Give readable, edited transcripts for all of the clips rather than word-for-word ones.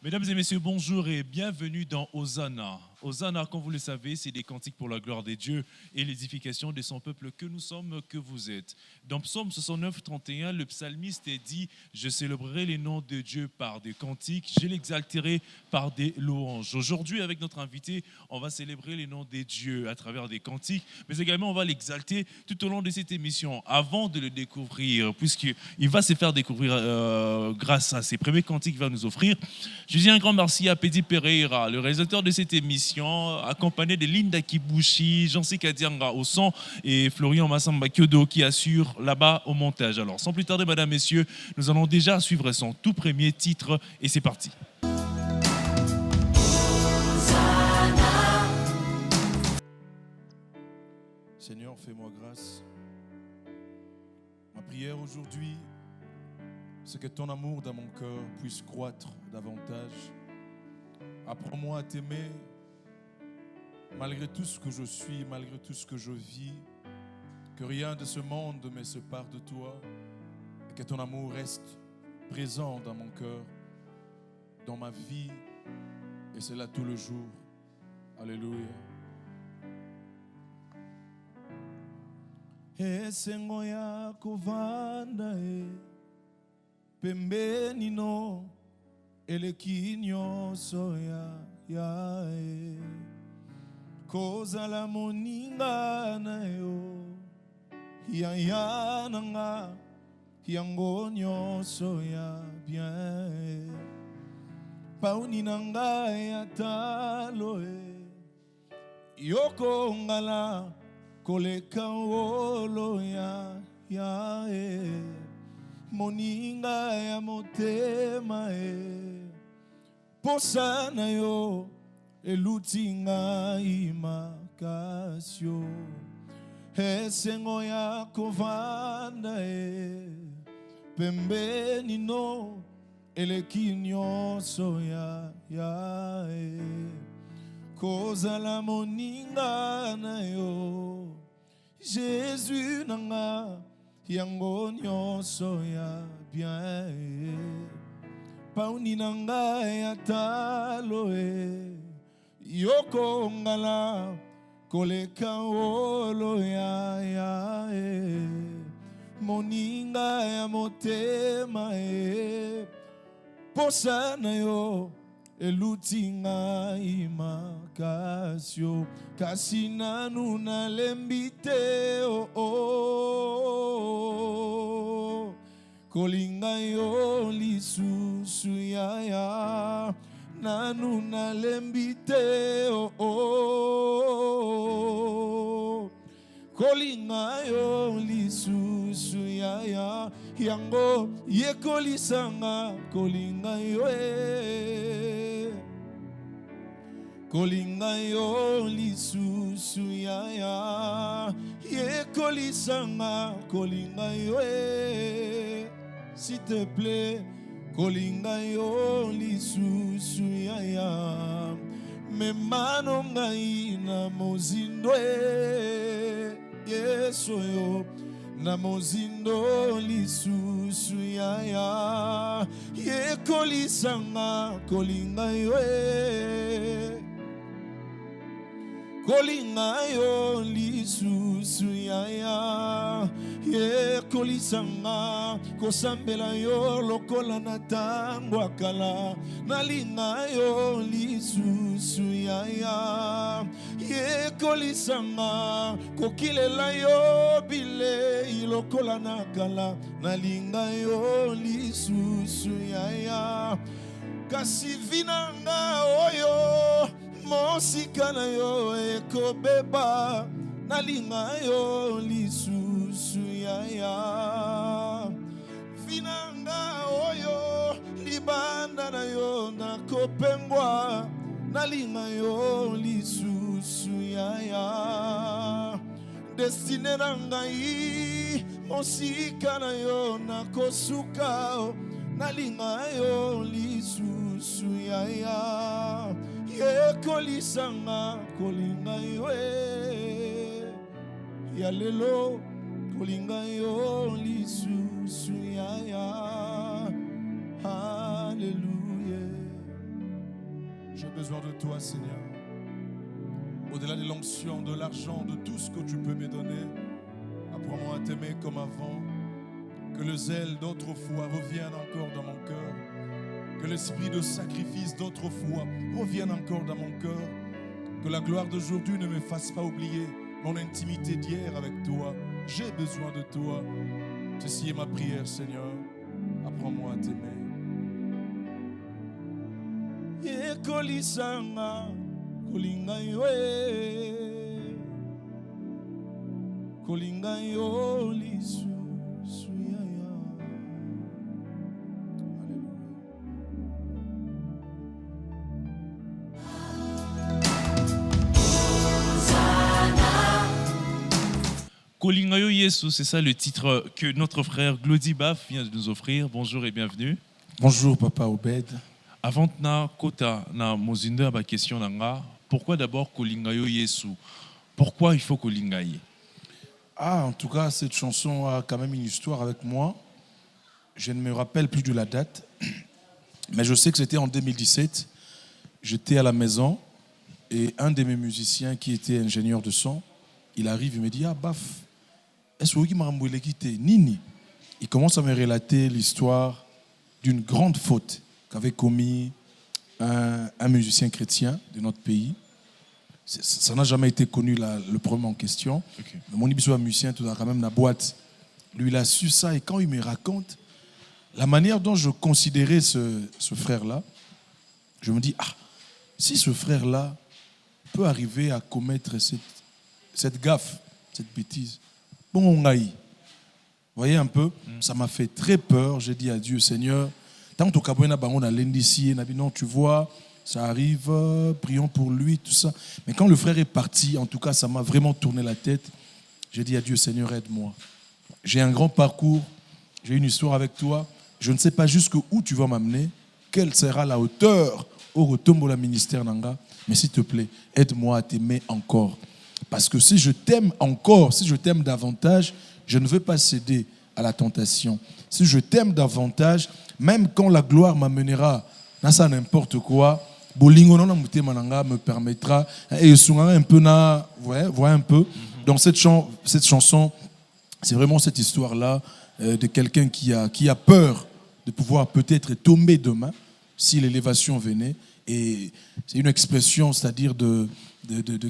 Mesdames et messieurs, bonjour et bienvenue dans Hosanna. Hosanna, comme vous le savez, c'est des cantiques pour la gloire de Dieu et l'édification de son peuple que nous sommes, que vous êtes. Dans Psaume 69, 31, le psalmiste dit « Je célébrerai les noms de Dieu par des cantiques, je l'exalterai par des louanges ». Aujourd'hui, avec notre invité, on va célébrer les noms de Dieu à travers des cantiques, mais également on va l'exalter tout au long de cette émission, avant de le découvrir, puisqu'il va se faire découvrir grâce à ses premiers cantiques qu'il va nous offrir. Je dis un grand merci à Pedi Pereira, le réalisateur de cette émission, accompagné de Linda Kibushi, Jean-C Kadianga au son et Florian Massamba Kyodo qui assure là-bas au montage. Alors, sans plus tarder, mesdames, messieurs, nous allons déjà suivre son tout premier titre et c'est parti. Seigneur, fais-moi grâce. Ma prière aujourd'hui, c'est que ton amour dans mon cœur puisse croître davantage. Apprends-moi à t'aimer malgré tout ce que je suis, malgré tout ce que je vis. Que rien de ce monde me sépare de toi et que ton amour reste présent dans mon cœur, dans ma vie, et c'est là tout le jour. Alléluia. Esengo yako vanda pembeni no eleki nyonso ya kozala moninga na yo ya nanga yango nyonso ya bien pauni nanga ya talo yoko ngala koleka olo ya moninga ya motema posa na yo elutinga imakasio esengo ya kovanda pembeni no eleki nyonso ya kozala moninga na yo Jésus nanga yango nyonso ya bien pauni nanga ya talo yoko ngala koleka olo ya moninga ya motema posa na yo elutinga imakasio kasi nanu nalembi te kolinga yo lisusu ya nanu nalembi te kolinga yo lisusu ya yango yekolisanga kolinga yo kolinga yo lisusu ya yekolisanga kolinga yo s'il te plaît kolinga yo lisusu ya memano ngai na mozindo yeso yo na mozindo lisusu ya yekolisanga kolinga yo kolinga yo lisusu ya yekolisanga kosambela yo lokola na tango akala nalinga yo lisusu ya yekolisanga kokilela yo bilei lokola na kala nalinga yo lisusu ya kasi vinanga oyo mosika na yo ekobeba nalinga yo lisusu ya vinanga oyo libanda na yo nakopengwa nalinga yo lisusu ya destine na ngai mosika na yo nakosuka nalinga yo lisusu ya yekolisanga kolinga yo ya lelo kolinga yo lisusu ya Hallelujah. J'ai besoin de toi, Seigneur. Au-delà de l'onction, de l'argent, de tout ce que tu peux me donner, apprends-moi à t'aimer comme avant. Que le zèle d'autrefois revienne encore dans mon cœur. Que l'esprit de sacrifice d'autrefois revienne encore dans mon cœur. Que la gloire d'aujourd'hui ne me fasse pas oublier mon intimité d'hier avec toi. J'ai besoin de toi. Ceci est ma prière, Seigneur. Apprends-moi à t'aimer. Yekolisanga kolinga yo kolinga yo lisu suyaya. Kolingayo Yesu, c'est ça le titre que notre frère Glody Baf vient de nous offrir. Bonjour et bienvenue. Bonjour Papa Obed. Avant na kota na mozindo ba question nanga, pourquoi d'abord Kolingayo Yesu? Pourquoi il faut Kolingaye? En tout cas, cette chanson a quand même une histoire avec moi. Je ne me rappelle plus de la date, mais je sais que c'était en 2017. J'étais à la maison et un de mes musiciens qui était ingénieur de son, il arrive et me dit: Baf, est-ce que vous m'avez quitté Nini? Il commence à me relater l'histoire d'une grande faute qu'avait commis un musicien chrétien de notre pays. Ça n'a jamais été connu le problème en question. Okay. Mais mon musicien, tout a quand même la boîte. Lui, il a su ça et quand il me raconte la manière dont je considérais ce frère-là, je me dis: si ce frère-là peut arriver à commettre cette gaffe, cette bêtise, bon, on a eu. Vous voyez un peu, ça m'a fait très peur. J'ai dit à Dieu: Seigneur, tant que on a l'indici, non, tu vois, ça arrive, prions pour lui, tout ça. Mais quand le frère est parti, en tout cas, ça m'a vraiment tourné la tête. J'ai dit à Dieu: Seigneur, aide-moi. J'ai un grand parcours, j'ai une histoire avec toi. Je ne sais pas jusqu'où tu vas m'amener, quelle sera la hauteur au retour de ministère Nanga. Mais s'il te plaît, aide-moi à t'aimer encore. Parce que si je t'aime encore, si je t'aime davantage, je ne veux pas céder à la tentation. Si je t'aime davantage, même quand la gloire m'amènera, ça n'importe quoi, Bolingo me permettra, et un peu, voilà un peu. Donc cette chanson, c'est vraiment cette histoire-là de quelqu'un qui a peur de pouvoir peut-être tomber demain si l'élévation venait. Et c'est une expression, c'est-à-dire de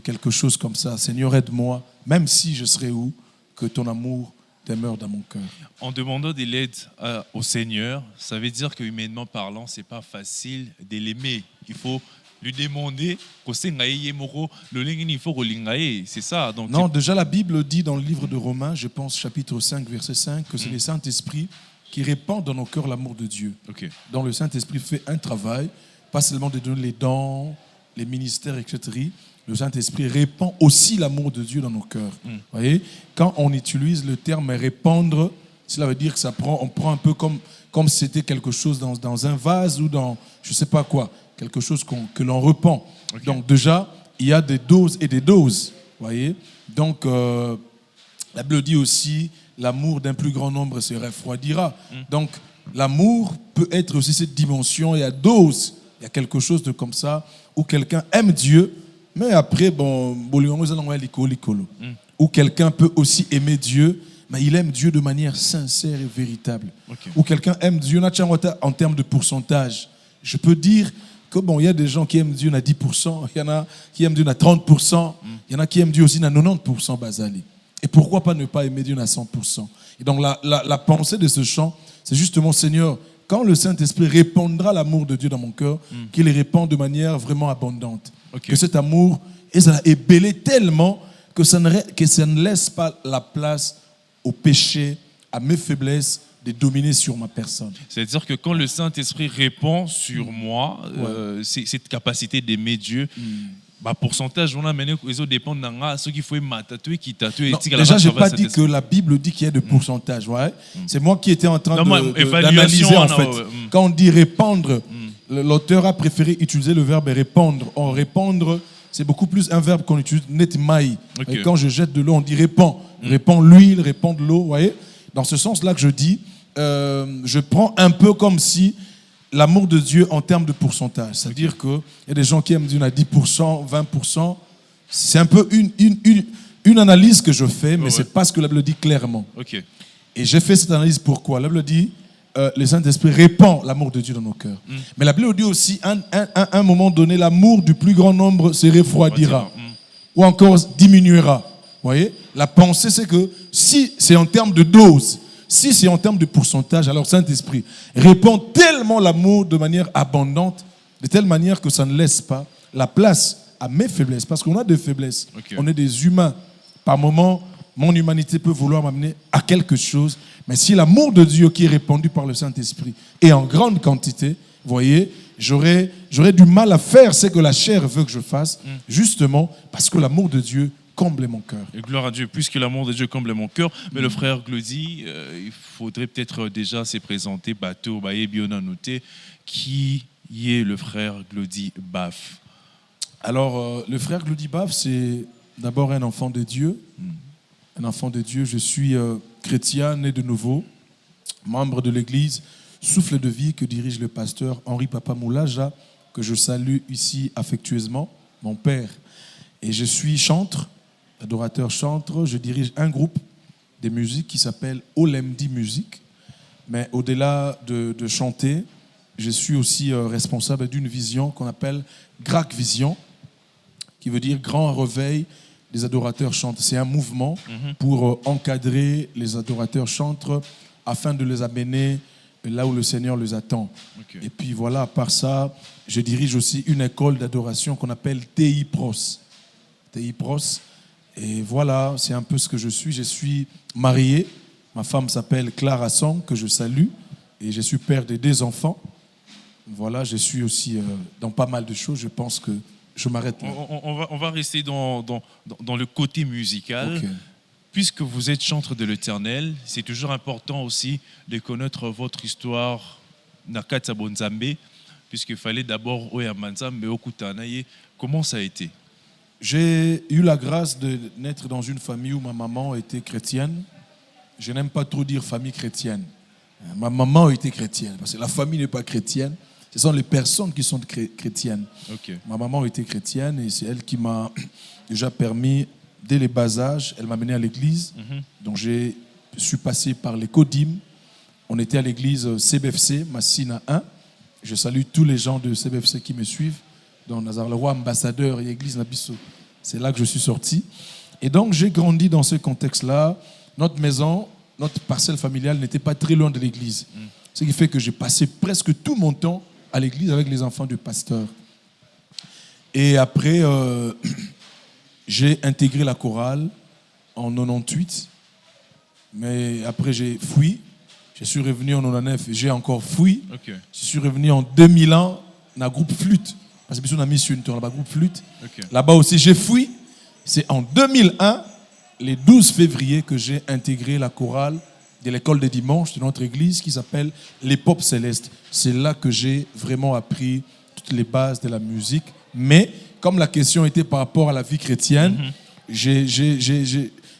quelque chose comme ça. Seigneur, aide-moi, même si je serai où, que ton amour demeure dans mon cœur. En demandant de l'aide au Seigneur, ça veut dire que humainement parlant, c'est pas facile de l'aimer. Il faut lui demander, c'est ça. Donc, non, déjà la Bible dit dans le livre de Romains, je pense chapitre 5, verset 5, que c'est le Saint-Esprit qui répand dans nos cœurs l'amour de Dieu. Okay. Donc le Saint-Esprit fait un travail, pas seulement de donner les dons, les ministères, etc. Le Saint-Esprit répand aussi l'amour de Dieu dans nos cœurs. Voyez, quand on utilise le terme répandre, cela veut dire que on prend un peu comme si c'était quelque chose dans un vase ou dans je ne sais pas quoi, quelque chose que l'on repand. Okay. Donc déjà, il y a des doses et des doses. Voyez, donc la Bible dit aussi l'amour d'un plus grand nombre se refroidira. Donc l'amour peut être aussi cette dimension. Il y a dose. Il y a quelque chose de comme ça où quelqu'un aime Dieu, mais après, où quelqu'un peut aussi aimer Dieu, mais il aime Dieu de manière sincère et véritable. Okay. Où quelqu'un aime Dieu, en termes de pourcentage. Je peux dire que il y a des gens qui aiment Dieu à 10%, il y en a qui aiment Dieu à 30%, il y en a qui aiment Dieu aussi à 90%, Bazali. Et pourquoi pas ne pas aimer Dieu à 100%? Et donc la pensée de ce chant, c'est justement: Seigneur, quand le Saint-Esprit répandra l'amour de Dieu dans mon cœur, qu'il le répand de manière vraiment abondante. Okay. Que cet amour est belé tellement que ça ne laisse pas la place au péché, à mes faiblesses, de dominer sur ma personne. C'est-à-dire que quand le Saint-Esprit répand sur moi, cette capacité d'aimer Dieu, pourcentage, on a mené les dépend de ceux qui font tatouer qui tatouent. Déjà, je n'ai pas dit que la Bible dit qu'il y a de pourcentage. Ouais. C'est moi qui étais en train d'analyser en fait. Quand on dit répandre, l'auteur a préféré utiliser le verbe répandre. Or, répandre, c'est beaucoup plus un verbe qu'on utilise netmaï. Okay. Et quand je jette de l'eau, on dit répand. Répand l'huile, répand de l'eau. Voyez. Dans ce sens-là que je dis, je prends un peu comme si l'amour de Dieu en termes de pourcentage. C'est-à-dire qu'il y a des gens qui aiment dire à 10%, 20%. C'est un peu une analyse que je fais, mais c'est pas ce que la Bible dit clairement. Ok. Et j'ai fait cette analyse pourquoi? La Bible dit le Saint-Esprit répand l'amour de Dieu dans nos cœurs. Mais la Bible dit aussi, à un moment donné, l'amour du plus grand nombre se refroidira. Ou encore diminuera. Vous voyez? La pensée, c'est que si c'est en termes de dose, si c'est en termes de pourcentage, alors Saint-Esprit répand tellement l'amour de manière abondante, de telle manière que ça ne laisse pas la place à mes faiblesses. Parce qu'on a des faiblesses. Okay. On est des humains. Par moments, mon humanité peut vouloir m'amener à quelque chose. Mais si l'amour de Dieu qui est répandu par le Saint-Esprit est en grande quantité, vous voyez, j'aurais du mal à faire ce que la chair veut que je fasse, justement parce que l'amour de Dieu comble mon cœur. Et gloire à Dieu, puisque l'amour de Dieu comble mon cœur. Mais le frère Glody, il faudrait peut-être déjà se présenter, Bateau, Baye, Biona Noté, qui est le frère Glody Baf. Alors, le frère Glody Baf, c'est d'abord un enfant de Dieu. Un enfant de Dieu, je suis chrétien, né de nouveau, membre de l'église Souffle de vie que dirige le pasteur Henri Papa Moulaja, que je salue ici affectueusement, mon père. Et je suis chantre, adorateur chantre. Je dirige un groupe de musique qui s'appelle Olemdi Musique. Mais au-delà de chanter, je suis aussi responsable d'une vision qu'on appelle GRAC Vision, qui veut dire Grand Réveil des adorateurs chantres. C'est un mouvement pour encadrer les adorateurs chantres afin de les amener là où le Seigneur les attend. Okay. Et puis voilà, à part ça, je dirige aussi une école d'adoration qu'on appelle TI Pros. TI Pros. Et voilà, c'est un peu ce que je suis. Je suis marié. Ma femme s'appelle Clara Song, que je salue. Et je suis père de 2 enfants. Voilà, je suis aussi dans pas mal de choses. Je pense que je m'arrête là. On va rester dans le côté musical. Okay. Puisque vous êtes chantre de l'Éternel, c'est toujours important aussi de connaître votre histoire Nakatsa Bonzambe, puisqu'il fallait d'abord Oyamanzambe Okutanaye. Comment ça a été? J'ai eu la grâce de naître dans une famille où ma maman était chrétienne. Je n'aime pas trop dire famille chrétienne. Ma maman était chrétienne, parce que la famille n'est pas chrétienne. Ce sont les personnes qui sont chrétiennes. Okay. Ma maman était chrétienne et c'est elle qui m'a déjà permis, dès les bas âges, elle m'a mené à l'église. Donc je suis passé par les Kodim. On était à l'église CBFC, Massina 1. Je salue tous les gens de CBFC qui me suivent. Dans Nazar le roi, ambassadeur et église Nabisso. C'est là que je suis sorti. Et donc j'ai grandi dans ce contexte-là. Notre maison, notre parcelle familiale n'était pas très loin de l'église. Ce qui fait que j'ai passé presque tout mon temps à l'église avec les enfants du pasteur. Et après, j'ai intégré la chorale en 98. Mais après, j'ai fui. Je suis revenu en 99 et j'ai encore fui. Okay. Je suis revenu en 2001 dans le groupe Flûte. Parce que on a mis sur une tour là-bas, groupe Flûte. Okay. Là-bas aussi, j'ai fui. C'est en 2001, le 12 février, que j'ai intégré la chorale de l'école des dimanches de notre église qui s'appelle Les Pop Célestes. C'est là que j'ai vraiment appris toutes les bases de la musique. Mais comme la question était par rapport à la vie chrétienne,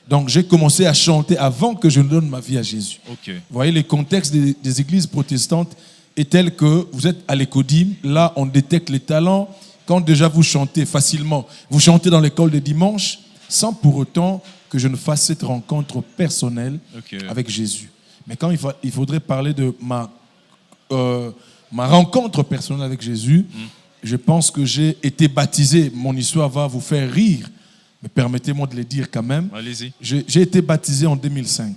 donc j'ai commencé à chanter avant que je ne donne ma vie à Jésus. Okay. Vous voyez, les contextes des églises protestantes est tel que vous êtes à l'écodim, là on détecte les talents. Quand déjà vous chantez facilement, vous chantez dans l'école des dimanches, sans pour autant que je ne fasse cette rencontre personnelle avec Jésus. Mais quand il faudrait parler de ma rencontre personnelle avec Jésus, je pense que j'ai été baptisé. Mon histoire va vous faire rire, mais permettez-moi de le dire quand même. Allez-y. J'ai été baptisé en 2005,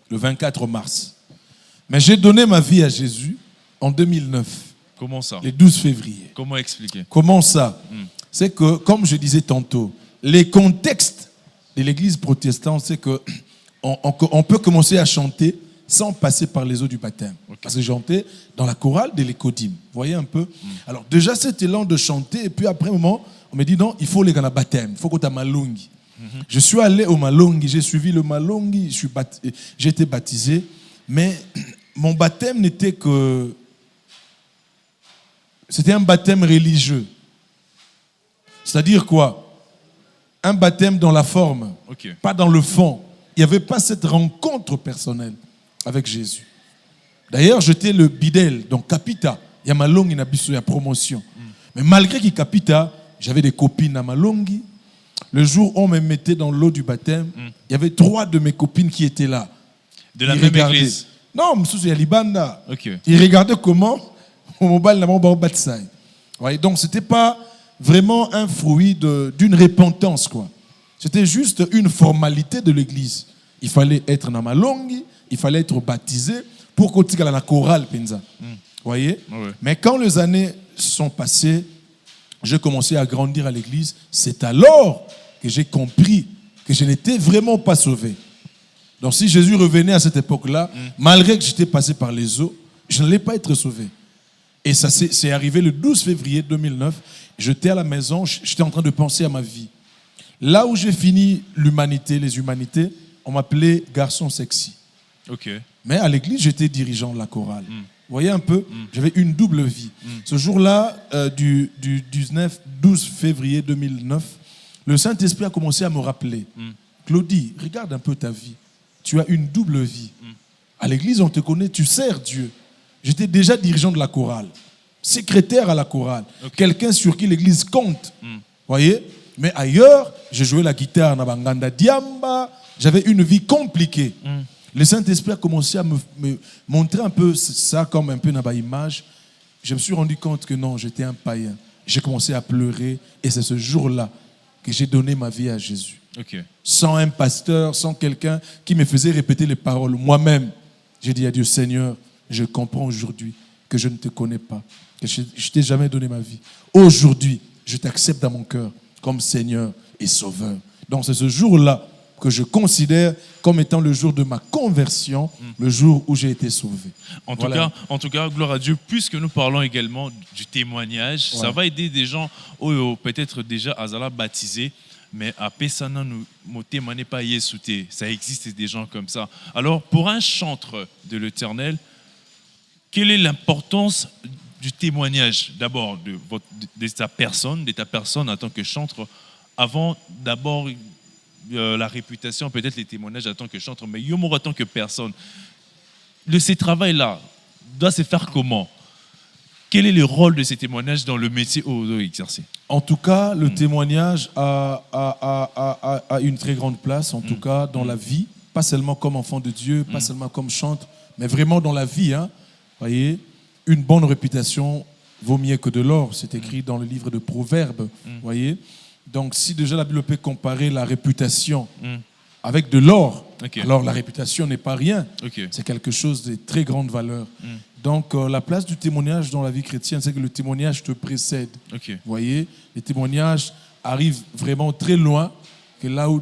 le 24 mars. Mais j'ai donné ma vie à Jésus en 2009. Comment ça? Le 12 février. Comment expliquer? Comment ça? C'est que, comme je disais tantôt, les contextes de l'église protestante, c'est qu'on peut commencer à chanter sans passer par les eaux du baptême. Parce que j'ai chanté dans la chorale de l'Écodim. Vous voyez un peu? Alors déjà cet élan de chanter, et puis après un moment, on me dit non, il faut aller dans le baptême, il faut que tu aies Malungi. Je suis allé au Malungi, j'ai suivi le Malungi, j'ai été baptisé, mais mon baptême n'était que... C'était un baptême religieux. C'est-à-dire quoi? Un baptême dans la forme, pas dans le fond. Il n'y avait pas cette rencontre personnelle avec Jésus. D'ailleurs, j'étais le bidel, donc capita. Il y a ma longue, il y a promotion. Mais malgré qu'il capita, j'avais des copines à ma longue. Le jour où on me mettait dans l'eau du baptême, il y avait 3 de mes copines qui étaient là. De la même église? Non, il y a Libanda. Okay. Ils regardaient comment au mobile n'a pas baptisé. Donc ce n'était pas vraiment un fruit d'une repentance, quoi. C'était juste une formalité de l'église. Il fallait être dans ma langue, il fallait être baptisé pour continuer à la chorale, penza. Voyez? Ouais. Mais quand les années sont passées, j'ai commencé à grandir à l'église. C'est alors que j'ai compris que je n'étais vraiment pas sauvé. Donc si Jésus revenait à cette époque-là, malgré que j'étais passé par les eaux, je n'allais pas être sauvé. Et ça c'est arrivé le 12 février 2009. J'étais à la maison, j'étais en train de penser à ma vie. Là où j'ai fini les humanités, on m'appelait garçon sexy. Okay. Mais à l'église, j'étais dirigeant de la chorale. Vous voyez un peu, j'avais une double vie. Ce jour-là, du 12 février 2009, le Saint-Esprit a commencé à me rappeler. Claudie, regarde un peu ta vie. Tu as une double vie. À l'église, on te connaît, tu sers Dieu. J'étais déjà dirigeant de la chorale, secrétaire à la chorale, quelqu'un sur qui l'église compte. Voyez? Mais ailleurs, je jouais la guitare na banganda diamba, j'avais une vie compliquée. Le Saint-Esprit a commencé à me montrer un peu ça comme un peu dans ma image. Je me suis rendu compte que non, j'étais un païen. J'ai commencé à pleurer et c'est ce jour-là que j'ai donné ma vie à Jésus. Okay. Sans un pasteur, sans quelqu'un qui me faisait répéter les paroles. Moi-même, j'ai dit à Dieu, Seigneur, je comprends aujourd'hui que je ne te connais pas, que je ne t'ai jamais donné ma vie. Aujourd'hui, je t'accepte dans mon cœur comme Seigneur et Sauveur. Donc c'est ce jour-là que je considère comme étant le jour de ma conversion, le jour où j'ai été sauvé. En tout cas, gloire à Dieu, puisque nous parlons également du témoignage, ça va aider des gens peut-être déjà à baptisés, mais à Pessana, nous témoignons pas Yesouté. Ça existe des gens comme ça. Alors, pour un chantre de l'Éternel, quelle est l'importance du témoignage, d'abord de ta personne en tant que chantre, avant d'abord la réputation, peut-être les témoignages en tant que chantre, mais Yomour en tant que personne. Ce travail-là doit se faire comment? Quel est le rôle de ces témoignages dans le métier exercé? En tout cas, le témoignage a une très grande place, en tout cas, dans la vie, pas seulement comme enfant de Dieu, pas seulement comme chantre, mais vraiment dans la vie. Voyez, une bonne réputation vaut mieux que de l'or. C'est écrit dans le livre de Proverbes. Voyez. Donc, si déjà la Bible peut comparer la réputation avec de l'or, alors la réputation n'est pas rien. C'est quelque chose de très grande valeur. Donc, la place du témoignage dans la vie chrétienne, c'est que le témoignage te précède. Vous voyez, les témoignages arrivent vraiment très loin, que là où,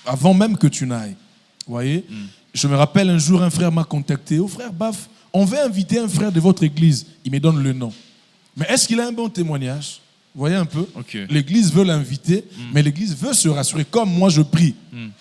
avant même que tu n'ailles. Vous voyez, je me rappelle un jour, un frère m'a contacté. « Oh frère Baf, on veut inviter un frère de votre église. » Il me donne le nom. Mais est-ce qu'il a un bon témoignage? Vous voyez un peu? L'église veut l'inviter, mais l'église veut se rassurer. Comme moi, je prie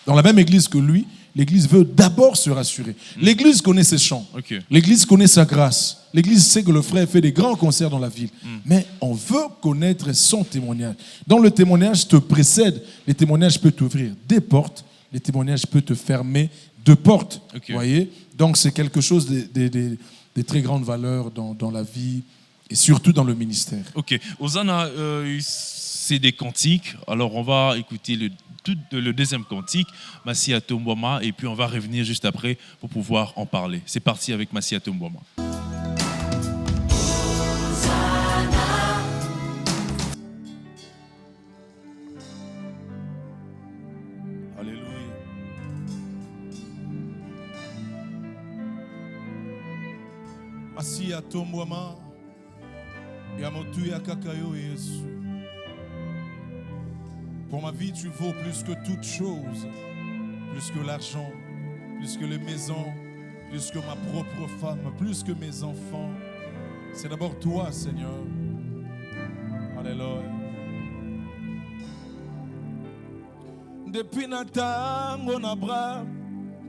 dans la même église que lui, l'église veut d'abord se rassurer. L'église connaît ses chants. L'église connaît sa grâce. L'église sait que le frère fait des grands concerts dans la ville. Mais on veut connaître son témoignage. Donc le témoignage te précède. Les témoignages peuvent t'ouvrir des portes. Les témoignages peuvent te fermer deux portes. Vous voyez? Donc c'est quelque chose de très grande valeur dans la vie et surtout dans le ministère. Ok. Hosanna, c'est des cantiques. Alors on va écouter le deuxième cantique, Massia Tombouama, et puis on va revenir juste après pour pouvoir en parler. C'est parti avec Massia Tombouama. Alléluia. Massia Tombouama, Yamotuya Kakayo Yesu. Pour ma vie, tu vaux plus que toute chose, plus que l'argent, plus que les maisons, plus que ma propre femme, plus que mes enfants. C'est d'abord toi, Seigneur. Alléluia. Depuis natango na bra,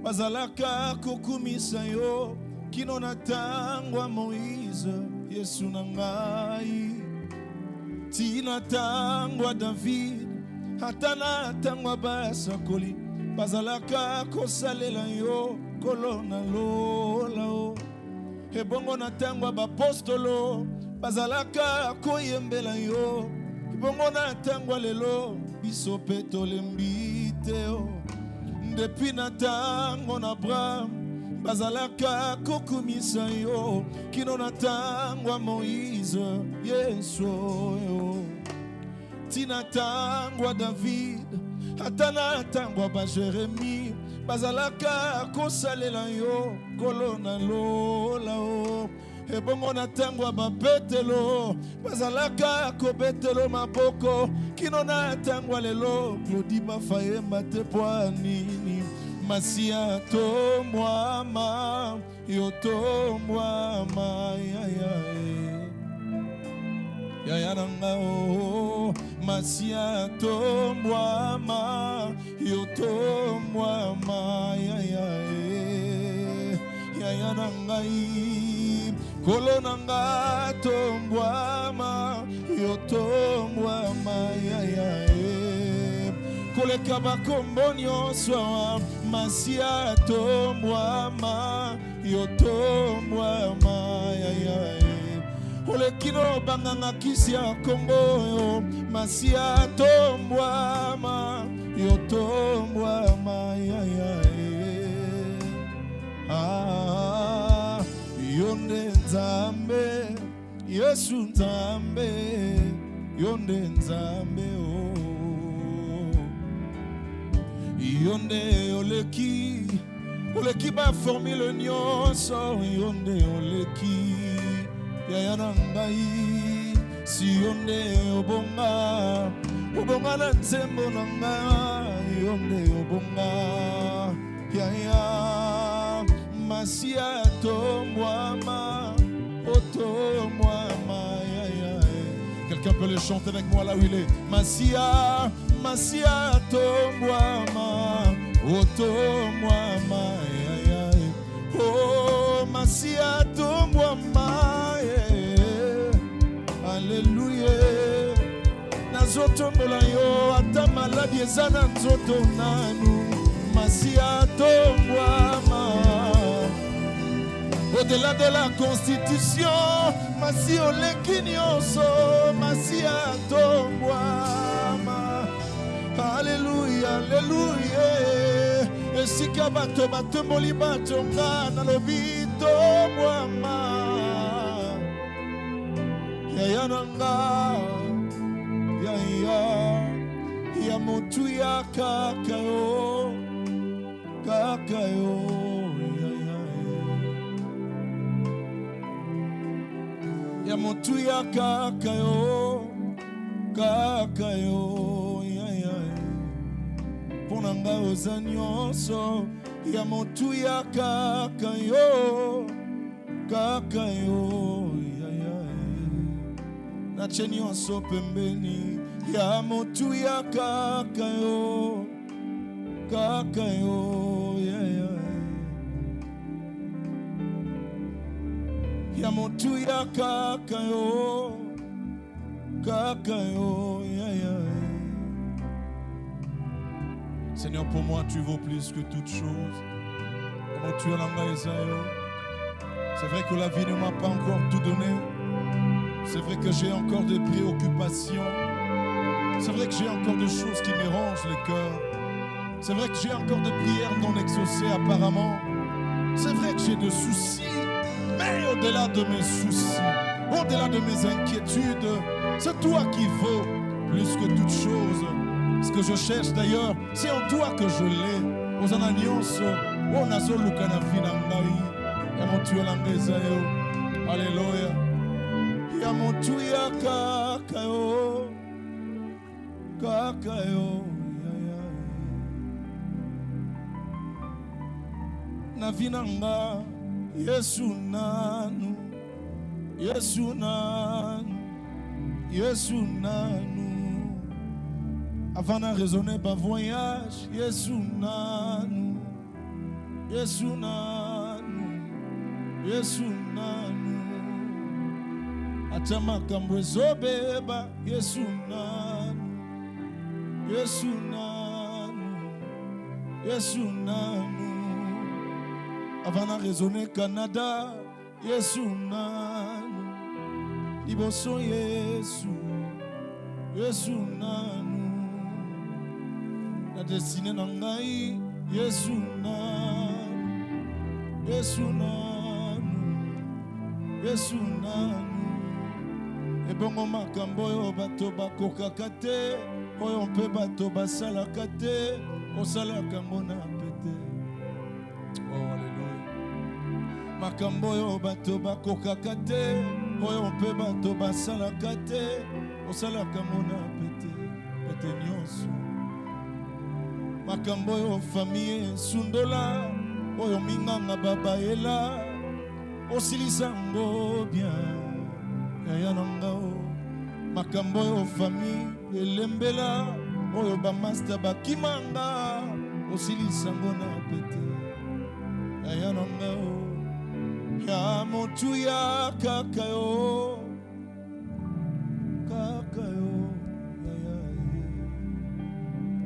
bazalaka kokumisa yo, kino natango a Moïse, Yesu na ngai. Tina tango a David, Hatana tangwa basakoli bazalaka kosalela yo kolona lola o ebongo na ntango ya bapostolo bazalaka koyembela yo, ebongo na ntango ya lelo biso mpe tolembi te yo. Depuis na ntango na Abraham bazalaka kokumisa yo, kino na ntango ya Moïse Yesu yo. Tina ntango ya David ata na ntango ya Jeremi bazalaka kosalela yo kolo na lola o. Ebongo na ntango ya Petelo bazalaka kobetelo maboko, kino na ntango ya lelo Claudie Bafayemba te pwa nini. Masia to mwama yo to mwama ya nanga o. Masia to mwama yo to mwama ya nanga kolo nanga to mwama yo to mwama koleka bakombo nyonso. Masia to mwama yo to mwama olekino banganga kisi ya Kongo yo. Masia to mwama yo to mwama yonde Nzambe Yesu Nzambe yonde Nzambe o. Yonde oleki ba formule nyonso yonde oleki ya na ngai. Si yonde obonga na nzembo na ngai yonde obonga ya Masia to mwama oto mwama Quelqu'un peut le chanter avec moi là où il est. Masia to mwama oto mwama oh Masia to mwama Alléluia. Nazotombola yo ata maladi eza na nzoto nanu. Masia to mwama au-delà de la constitution. Masia oleki nyonso. Masia to mwama. Alléluia, alléluia. Esika bato batomboli bato nga nalobi to mwama ya nanga ya motu ya kaka yo ya motu ya kaka yo ponanga oza nyonso ya motu ya kaka yo nache nyonso pembeni ya motu ya kaka yo ya motu ya kaka yo Seigneur, pour moi, tu vaux plus que toute chose. Comment tu es là, Isaïe. C'est vrai que la vie ne m'a pas encore tout donné. C'est vrai que j'ai encore des préoccupations. C'est vrai que j'ai encore des choses qui me rongent le cœur. C'est vrai que j'ai encore des prières non exaucées apparemment. C'est vrai que j'ai des soucis. Mais au-delà de mes soucis, au-delà de mes inquiétudes, c'est toi qui vaux plus que toute chose. Ce que je cherche d'ailleurs, c'est en toi que je l'ai. Aux ananios, on a solo canafina ngai. Ya mon tuya langeza yo. Alléluia. Ya mon tuya kakayo. Kakayo. Na vinanga Yesu nanu. Yesu nanu. Yesu nanu. Avant de raisonner par voyage, Yesu nanu, Yesu nanu, Yesu nanu. Atama kambwezo beba, Yesu nanu, Yesu nanu, Yesu nanu. Avant de raisonner Canada, Yesu nanu liboso Yesu Yesu nanu na destinée na ngai Yesu nanu Yesu nanu Yesu nanu ebongo makambo oyo bato bakokaka te oyo mpe bato basalaka te osalaka yango na pete. Oh alléluia. Makambo oyo bato bakokaka te oyo mpe bato basalaka te osalaka yango na pete pete nyonso. Makambo oyo famille esundola oyo minganga babayela osilisa yango bien yaya nangao. Makambo oyo famille elembela oyo bamasta bakimanga osilisa yango na pete yaya nangao. Ya motu ya kaka yo yaya.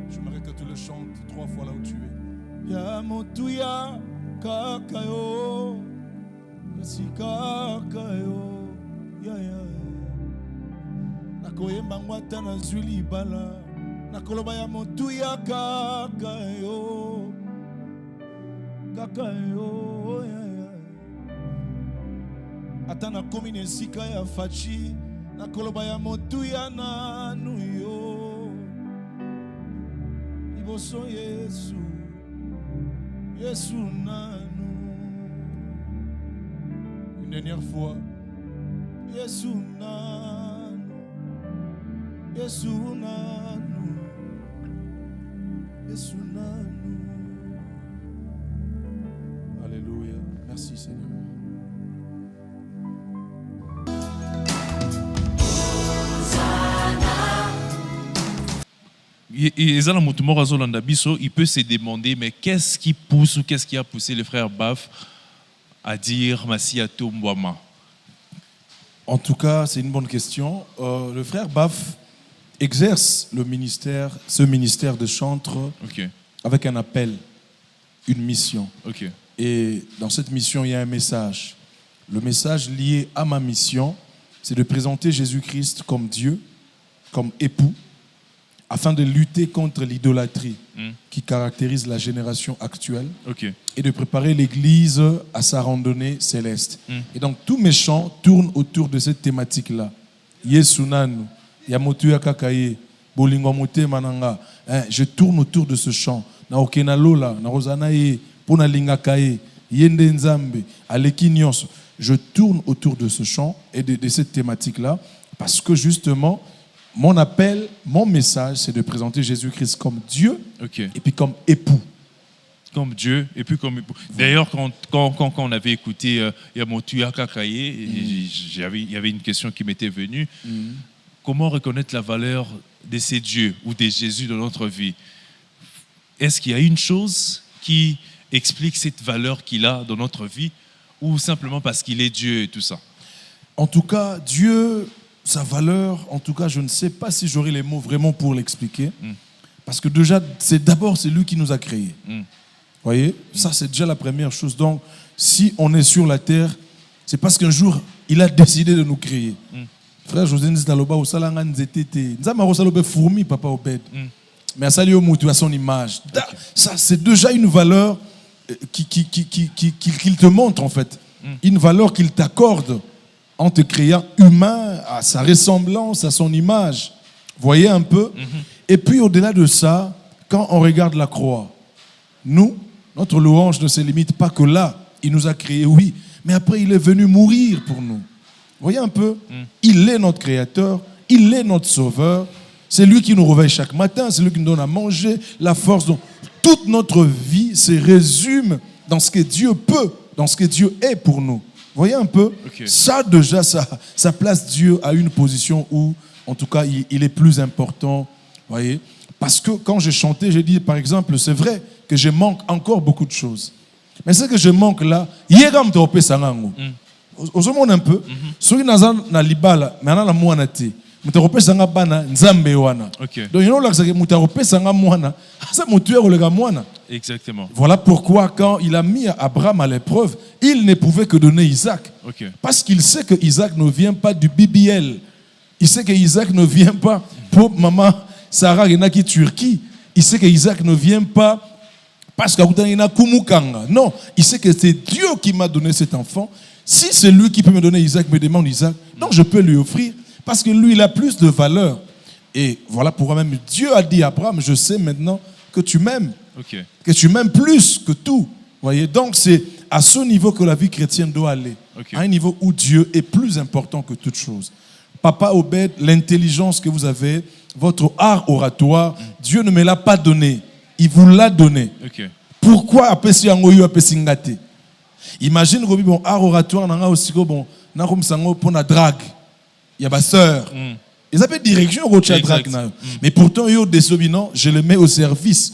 J'aimerais que tu le chantes 3 fois là où tu es. Ya motu ya kaka yo si kaka yo yaya. Nakoyemba ngwata na zwi libala nakoloba ya motu ya kaka yo yaya. Ata nakomi na esika ya faci nakoloba ya motu ya nanu yo liboso Yesu Yesu nanu. Une dernière fois Yesu nanu Yesu nanu Yesu nanu. Alléluia. Merci Seigneur. Il peut se demander, mais qu'est-ce qui pousse ou qu'est-ce qui a poussé le frère Baf à dire Masiato Mbwama? En tout cas, c'est une bonne question. Le frère Baf exerce ce ministère de chantre avec un appel, une mission. Et dans cette mission, il y a un message. Le message lié à ma mission, c'est de présenter Jésus-Christ comme Dieu, comme époux, afin de lutter contre l'idolâtrie qui caractérise la génération actuelle et de préparer l'Église à sa randonnée céleste. Et donc, tous mes chants tournent autour de cette thématique-là. Yesunanu, Yamotuya Kakaye, Bolingwa Mote Mananga. Je tourne autour de ce chant. Na Okena Lola, na Rosanaye, Pona Lingakaye, Yende Nzambe, Aleki Nyonso. Je tourne autour de ce chant et de cette thématique-là parce que justement, mon appel, mon message, c'est de présenter Jésus-Christ comme Dieu et puis comme époux. Comme Dieu et puis comme époux. D'ailleurs, quand on avait écouté Yamotuya Kakaye, il y avait une question qui m'était venue. Comment reconnaître la valeur de ces dieux ou de Jésus dans notre vie? Est-ce qu'il y a une chose qui explique cette valeur qu'il a dans notre vie ou simplement parce qu'il est Dieu et tout ça? En tout cas, Dieu, sa valeur, en tout cas, je ne sais pas si j'aurai les mots vraiment pour l'expliquer. Parce que déjà, c'est lui qui nous a créés. Voyez, ça c'est déjà la première chose. Donc, si on est sur la terre, c'est parce qu'un jour, il a décidé de nous créer. Frère José Nzitaloba, au Salanga Nzetete, Nzamaro Salobe fourmi, papa Obed. Mais à Salio Moutou, à son image. Ça, c'est déjà une valeur qu'il te montre, en fait. Une valeur qu'il t'accorde en te créant humain, à sa ressemblance, à son image. Voyez un peu. Et puis, au-delà de ça, quand on regarde la croix, nous, notre louange ne se limite pas que là. Il nous a créés, oui. Mais après, il est venu mourir pour nous. Voyez un peu. Il est notre créateur. Il est notre sauveur. C'est lui qui nous réveille chaque matin. C'est lui qui nous donne à manger, la force. Donc, toute notre vie se résume dans ce que Dieu peut, dans ce que Dieu est pour nous. Voyez un peu. Ça, déjà, ça place Dieu à une position où, en tout cas, il est plus important. Voyez. Parce que quand j'ai chanté, j'ai dit, par exemple, c'est vrai que je manque encore beaucoup de choses. Mais ce que je manque là, yegam tope sangango. Osomon un peu. Soki nazan na libala, mais na mouanati. Mutaropesanga bana nzambe wana. Ok. Donc il y a là que mutaropesanga mwana, ça mutuer le mwana. Exactement. Voilà pourquoi quand il a mis Abraham à l'épreuve, il ne pouvait que donner Isaac. Ok. Parce qu'il sait que Isaac ne vient pas du BBL. Il sait que Isaac ne vient pas pour maman Sarah Renaki Turquie. Il sait que Isaac ne vient pas parce qu'il y a Kumukanga. Non, il sait que c'est Dieu qui m'a donné cet enfant. Si c'est lui qui peut me donner Isaac, me demande Isaac, donc je peux lui offrir parce que lui, il a plus de valeur. Et voilà pourquoi même Dieu a dit à Abraham, je sais maintenant que tu m'aimes. Ok. Que tu m'aimes plus que tout. Voyez, donc c'est à ce niveau que la vie chrétienne doit aller. Ok. À un niveau où Dieu est plus important que toute chose. Papa Obed, l'intelligence que vous avez, votre art oratoire, Dieu ne me l'a pas donné. Il vous l'a donné. Ok. Pourquoi apesi angoyo apesi ngate? Imagine que bon art oratoire nanga aussi bon na comme sango pour la drague. Il y a ma sœur. Ils appellent direction au drague. Mais pourtant yo désobéissant, je le mets au service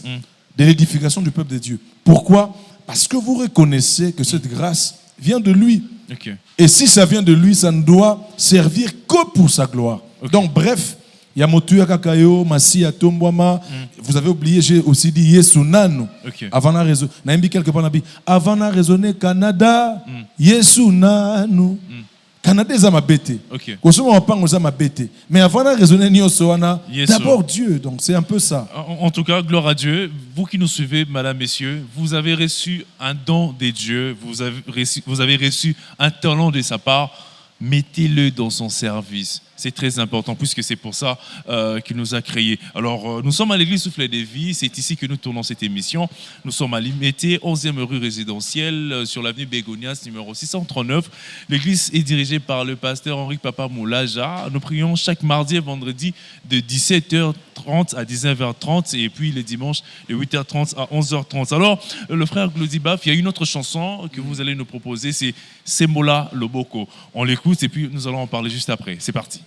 de l'édification du peuple de Dieu. Pourquoi? Parce que vous reconnaissez que cette grâce vient de lui. Ok. Et si ça vient de lui, ça ne doit servir que pour sa gloire. Ok. Donc bref, il y a Motuya Kakayo, Masia Tombwama. Vous avez oublié, j'ai aussi dit Yesu Nanu. Ok. Avant de raisonner, quelque part, avant de raisonner Canada, Yesu Nanu. Canada est ma bête. Ok. Mais avant de raisonner Nyosoana, Yesu. d'abord Dieu. Donc c'est un peu ça. En tout cas, gloire à Dieu. Vous qui nous suivez, madame, messieurs, vous avez reçu un don de Dieu. Vous avez reçu un talent de sa part. Mettez-le dans son service. C'est très important, puisque c'est pour ça qu'il nous a créés. Alors, nous sommes à l'église Soufflet des Vies. C'est ici que nous tournons cette émission. Nous sommes à Limité, 11e rue résidentielle, sur l'avenue Bégonias, numéro 639. L'église est dirigée par le pasteur Henri Papa Moulaja. Nous prions chaque mardi et vendredi de 17h30 à 19h30 et puis les dimanches de 8h30 à 11h30. Alors, le frère Glody Baf, il y a une autre chanson que vous allez nous proposer, c'est Semola Loboko. On l'écoute et puis nous allons en parler juste après. C'est parti.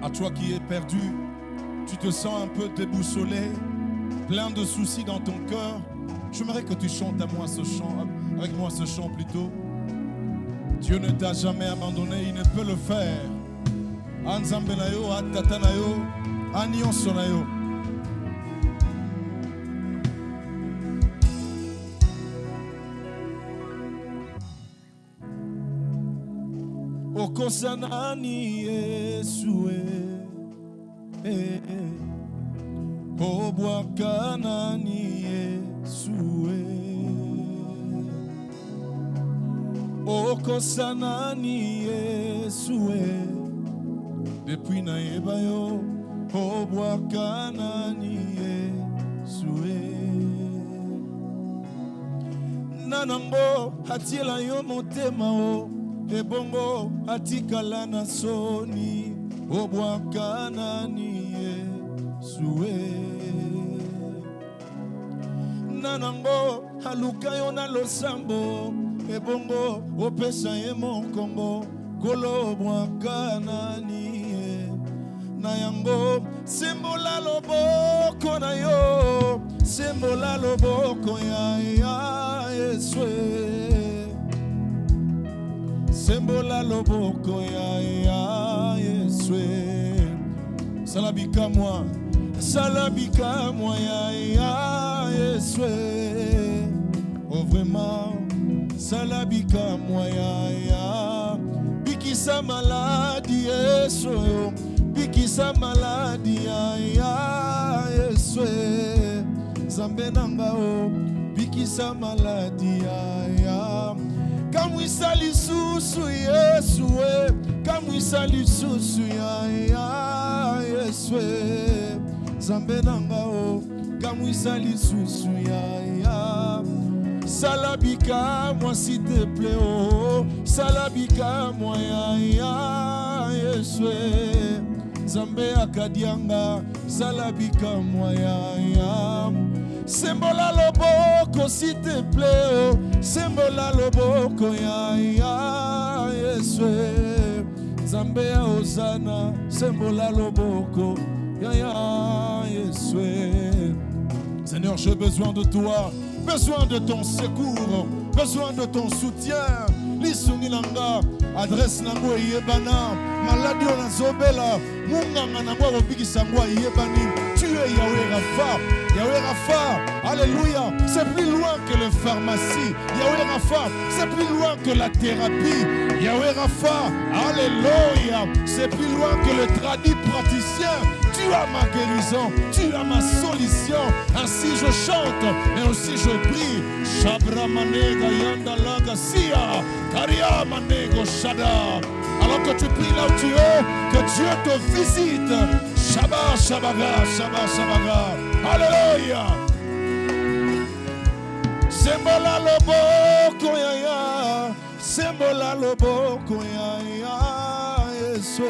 À toi qui es perdu, tu te sens un peu déboussolé, plein de soucis dans ton cœur. J'aimerais que tu chantes avec moi ce chant plutôt. Dieu ne t'a jamais abandonné, il ne peut le faire. Anzambe na yo, atata na yo, anyonso na yo. Okosanani Yesue, Obwakanani Yesue, Okosanani Yesue, depuis na yebayo, Obwakanani Yesue, Nanambo hatiela yo motema o. Ebongo atikala na soni obwakana ni Yesue nanango haluka yo na losambo ebongo opesa ye mokongo kolo obwakana ni na yango sembola loboko na yo sembola loboko ya Yesue Sembola loboko ya Yesue Salabika moi ya Yesue Oh vraiment Salabika moi ya Bikisa maladi Yesue Bikisa maladi ya Yesue Zambe nanga o Bikisa maladi ya Kamwisa lisusu Yesue Kamwisa lisusu ya Yesue Zambe nanga o Kamwisa lisusu ya Salabika moi s'il te plaît oh Salabika moi ya Yesue Nzambe akadianga salabika moya. Sembola loboko s'il te plaît, sembola loboko ya Yesu. Nzambe ya Hosanna, sembola loboko ya Yesu. Seigneur, j'ai besoin de toi, besoin de ton secours, besoin de ton soutien. Lisuni nanga, adresse nango yebana, maladie na zobela, munganga nango obikisa ngwa yebani. Tu es Yahweh Rapha, Yahweh Rapha, alléluia. C'est plus loin que les pharmacies. Yahweh Rapha, c'est plus loin que la thérapie. Yahweh Rapha, alléluia. C'est plus loin que le tradit praticien. Tu as ma guérison, tu as ma solution. Ainsi je chante, mais aussi je prie. Shabra manega yanda laga sia, karia manego shada. Alors que tu pries là où tu es, que Dieu te visite. Shabbat, shabaga, shabbat, shabaga. Alléluia. Sembola loboko ya ya, sembola loboko ya Yesu.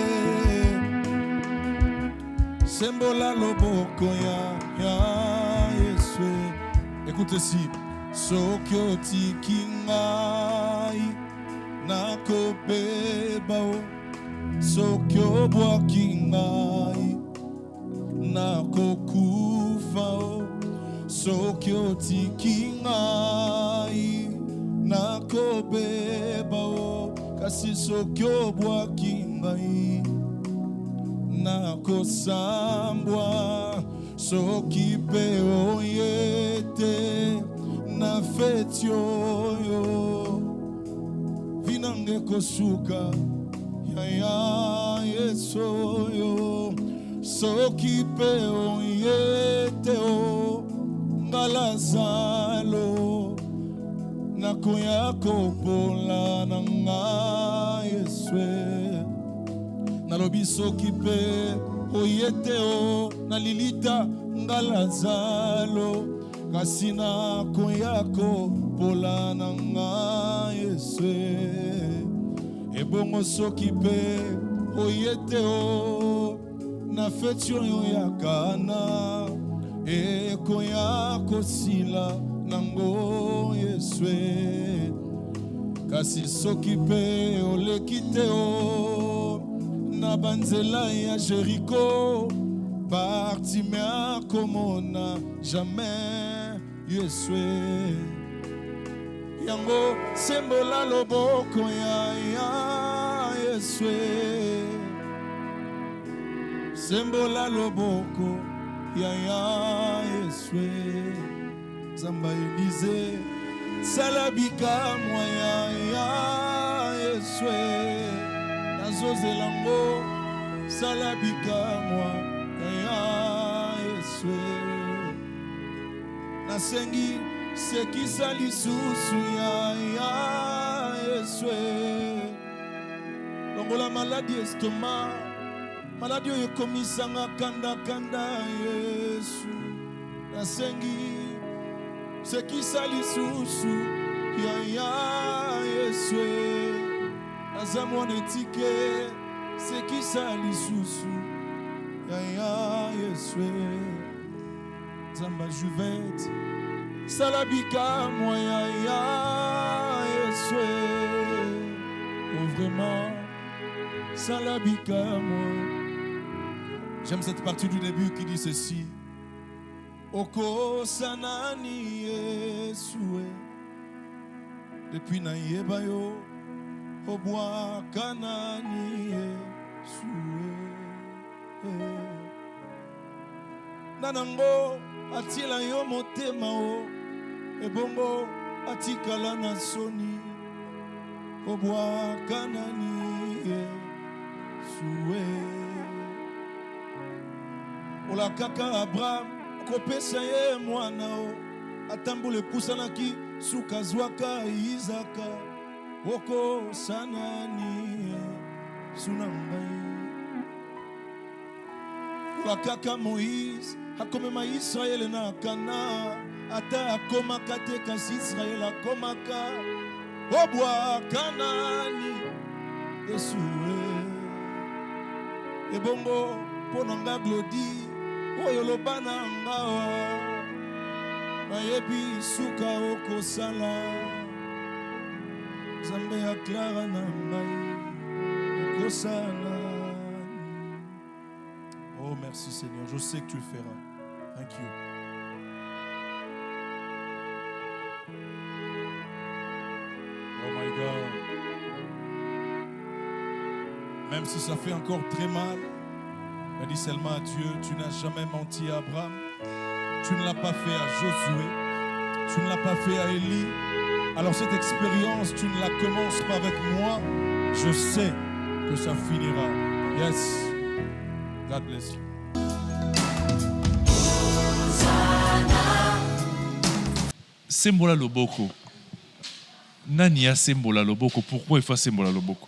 Sembola loboko ya Yesu. Écoute ici. Sokyo tikingai nakobebao. Sokyo bwakingai nakokufao. Sokyo tikingai nakobebao. Kasi sokyo bwakingai nakosambwa. Soki pe oyete na fetioyo vinange kosuka ya Yesu yo. Soki pe oyete o ngalazalo nakoya kopola nanga Yesu. Nalobi soki pe oyete o nalilita ngalazalo kasina koyako pola nanga Yesu. Ebongo soki pe oyete o na fetio yo yakana ekoyako sila nango Yesu. Kasi soki pe olekite o na banzela ya Jericho, Bartimea komona jamais Yesu. Yango sembola loboko ya Yesu. Sembola loboko ya Yesu. Zamba Elize salabika moya ya Yesu. Nazozelango salabika moya ya Yesu. Nasengi sekisa lisusu ya Yesu. Longola maladie estomac, maladie oyo ekomisanga kanda Yesu. Nasengi sekisa lisusu ya Yesu. Azamwana etike sekisa lisusu ya Yesu. Zamba Juvette salabika moya ya Yesu. Oh vraiment salabika moya. J'aime cette partie du début qui dit ceci. Oko sanani Yesu. Depuis na yeba yo obwa kanani Yesu. Nanango atila yo motema o ebongo atikala na soni obwa kanani Yesu. Ola kaka Abraham kopesa ye mwana o atambule pusanaki suka zwaka Isaka. Oko sanani sunangai. Ola kaka Moïse akomema Israël na Kana, ata akomaka te kasi Israël akomaka obwa kanani Yesu. Ebongo Ponanga glodi oyo lobana ngawa nayebi suka okosala Zambe ya Clara na ngai okosala. Oh merci Seigneur, je sais que tu le feras. Thank you. Oh my God. Même si ça fait encore très mal, mais dis seulement à Dieu, tu n'as jamais menti à Abraham, tu ne l'as pas fait à Josué, tu ne l'as pas fait à Élie. Alors cette expérience, tu ne la commences pas avec moi, je sais que ça finira. Yes. God bless you. Sembola loboko. Nani a sembola loboko? Pourquoi il faut sembola loboko?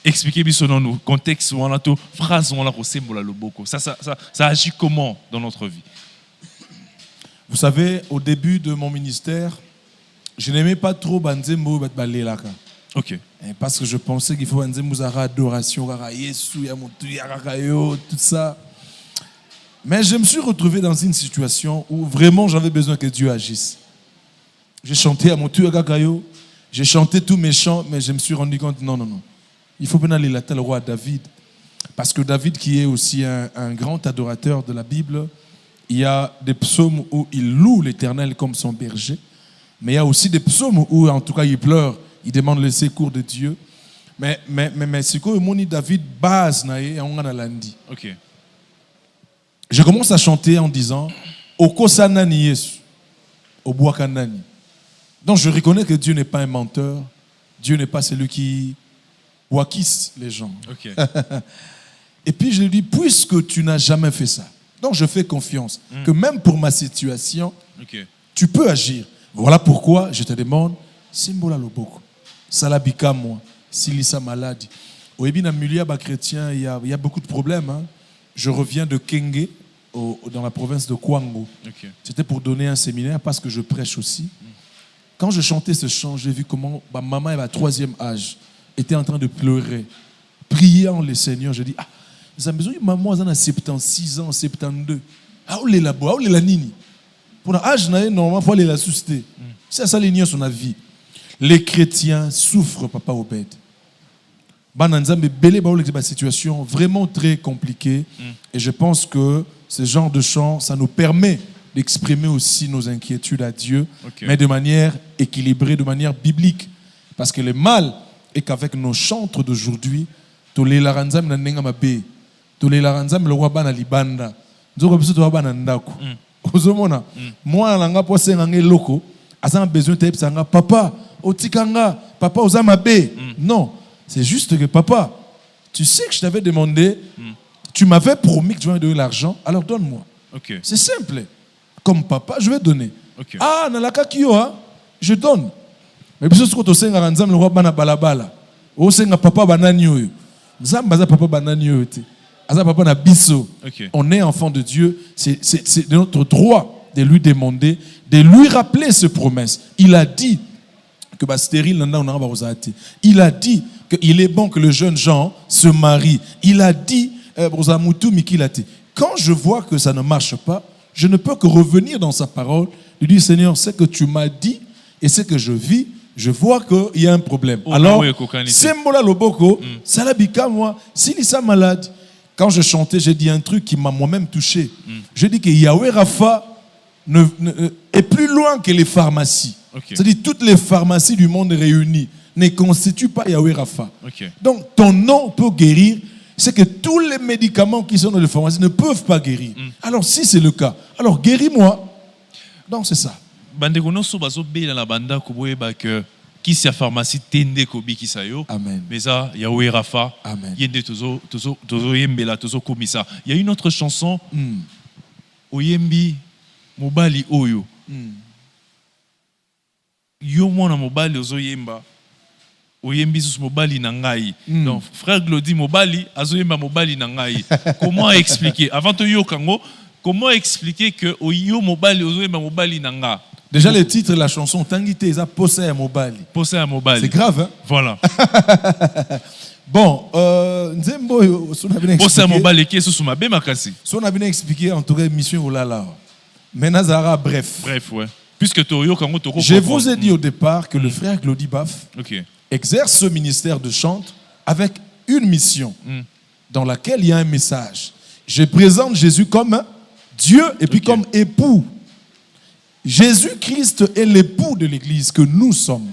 Expliquez-moi selon nous, contexte ou en tout, phrase ou en tout, sembola loboko. Ça agit comment dans notre vie? Vous savez, au début de mon ministère, je n'aimais pas trop Banzembo Batbalelaka. Ok. Parce que je pensais qu'il faut Banzembo Zara adoration, Yesu, tout ça. Mais je me suis retrouvé dans une situation où vraiment j'avais besoin que Dieu agisse. J'ai chanté à mon Dieu Gagayo, j'ai chanté tous mes chants, mais je me suis rendu compte, non. Il faut bien aller là, le roi David. Parce que David, qui est aussi un grand adorateur de la Bible, il y a des psaumes où il loue l'Éternel comme son berger. Mais il y a aussi des psaumes où, en tout cas, il pleure, il demande le secours de Dieu. Mais c'est que mon David base nae on a lundi. Ok. Je commence à chanter en disant Okosanani Yesu, Obuakanani. Donc je reconnais que Dieu n'est pas un menteur. Dieu n'est pas celui qui wakisse les gens. Ok. Et puis je lui dis, puisque tu n'as jamais fait ça, donc je fais confiance que même pour ma situation, tu peux agir. Voilà pourquoi je te demande, Simbola Loboko, Salabika moi, Silissa maladie. Au Ebina Mulia chrétien, il y a beaucoup de problèmes. Hein. Je reviens de Kenge, dans la province de Kwango. Okay. C'était pour donner un séminaire parce que je prêche aussi. Quand je chantais ce chant, j'ai vu comment ma maman, à 3e âge, était en train de pleurer, priant le Seigneur. Je dis, maman, elle a 76 ans, 72. Ah, où est la bois, où est la nini? Pour l'âge, normalement, il faut aller la susciter. C'est ça l'union sur la vie. Les chrétiens souffrent, papa Obed. Une situation vraiment très compliquée. Et je pense que ce genre de chant, ça nous permet d'exprimer aussi nos inquiétudes à Dieu, mais de manière équilibrée, de manière biblique. Parce que le mal est qu'avec nos chantres d'aujourd'hui, tous les laranzam na nenga mabe, tous les laranzam le roi bana libanda, nzoko biso to bana ndako. Ozomona, moi langa po senga loko, azan besoin de sanga papa, otikanga, papa ozama be. Non, c'est juste que papa, tu sais que je t'avais demandé, tu m'avais promis que tu vas me donner l'argent, alors donne-moi. Okay. C'est simple. Comme papa, je vais donner. Okay. Ah, nalaka kiyo, je donne. Mais parce que tu sais que ranzam le roi bana balabala, o senga papa banani oyo, nzamba papa banani oyo te, aza papa na biso. On est enfant de Dieu, c'est notre droit de lui demander, de lui rappeler ses promesses. Il a dit que stérile il a dit qu'il est bon que le jeune Jean se marie. Il a dit quand je vois que ça ne marche pas, je ne peux que revenir dans sa parole, lui dire Seigneur, c'est que tu m'as dit et c'est que je vis, je vois qu'il y a un problème. Alors, Sembola Loboko, Salabika, moi, s'il est malade, quand je chantais, j'ai dit un truc qui m'a moi-même touché. Je dis que Yahweh Rapha est plus loin que les pharmacies. C'est-à-dire toutes les pharmacies du monde réunies ne constituent pas Yahweh Rapha. Donc ton nom peut guérir, c'est que tous les médicaments qui sont dans les pharmacies ne peuvent pas guérir. Alors si c'est le cas, alors guéris-moi. Donc c'est ça. Qui s'y a pharmacie tende kobi qui sayo. Amen. Mais ça Yahweh Rapha. Amen. Yende tozo yembela tozo komisa. Il y a une autre chanson. Oyembi mobali oyo. Yo mona mobali ozoyemba. Oyembi sus mobali na ngai. Donc frère Glody mobali azoyemba mobali na ngai. Comment expliquer avant to yo kango? Comment expliquer que yo mobali ozoyemba mobali na nga? Déjà, le titre de la chanson, Tangite, Eza Posa ya Mobali. Posa ya Mobali. C'est grave, hein? Voilà. Bon, Nzembo, si on a bien Posa ya expliqué, Mobali qui est sous ma makasi. si on a bien expliqué, en tout cas, mission Olala. Maintenant, Zara, bref. Bref, ouais. Puisque Toyo Kango Toko. Je vous ai dit au départ que le frère Glody Baf exerce ce ministère de chante avec une mission dans laquelle il y a un message. Je présente Jésus comme Dieu et puis comme époux. Jésus-Christ est l'époux de l'Église que nous sommes.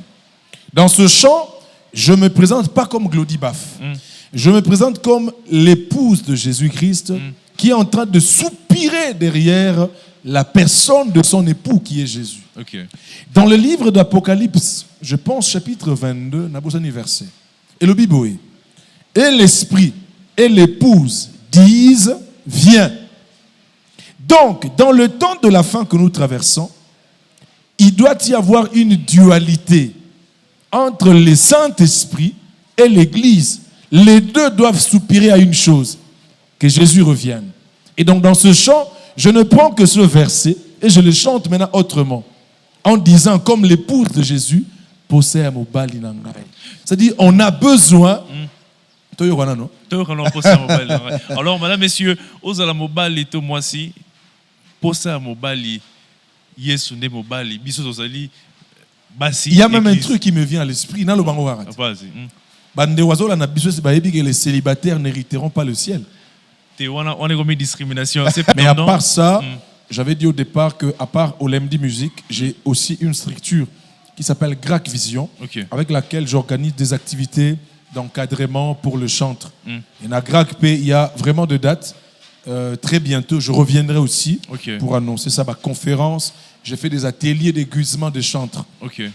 Dans ce chant, je ne me présente pas comme Glody Baf. Je me présente comme l'épouse de Jésus-Christ qui est en train de soupirer derrière la personne de son époux qui est Jésus. Dans le livre d'Apocalypse, je pense chapitre 22, Nabosani verset. Et le Bible et l'esprit et l'épouse disent viens. Donc, dans le temps de la fin que nous traversons, il doit y avoir une dualité entre le Saint-Esprit et l'Église. Les deux doivent soupirer à une chose, que Jésus revienne. Et donc dans ce chant, je ne prends que ce verset et je le chante maintenant autrement, en disant comme l'épouse de Jésus, c'est-à-dire on a besoin... Alors, madame, messieurs, Ozala Mobali, to moisi, Posa Mobali, Yesu ne Mobali, Biso Zali, Basi. Il y a même un truc qui me vient à l'esprit. Les célibataires n'hériteront pas le ciel. On est comme discrimination. Mais à part ça, j'avais dit au départ qu'à part Olemdi Musique, j'ai aussi une structure qui s'appelle GRAC Vision, avec laquelle j'organise des activités d'encadrement pour le chantre. Et à GRAC P, il y a vraiment de dates. Très bientôt, je reviendrai aussi pour annoncer ça, ma conférence. J'ai fait des ateliers d'aiguisement des chantres.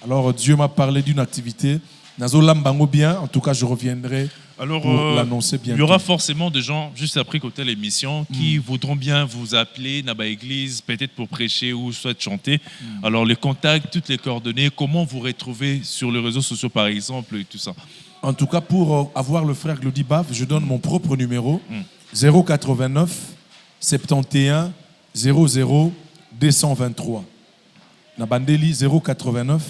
Alors, Dieu m'a parlé d'une activité. Nazolam Bango bien, en tout cas, je reviendrai pour l'annoncer bientôt. Il y aura forcément des gens, juste après côté l'émission, qui voudront bien vous appeler, Naba Église, peut-être pour prêcher ou soit chanter. Alors, les contacts, toutes les coordonnées, comment vous retrouver sur les réseaux sociaux, par exemple, et tout ça. En tout cas, pour avoir le frère Glody Baf, je donne mon propre numéro, 089 71 00 223. Nabandeli 089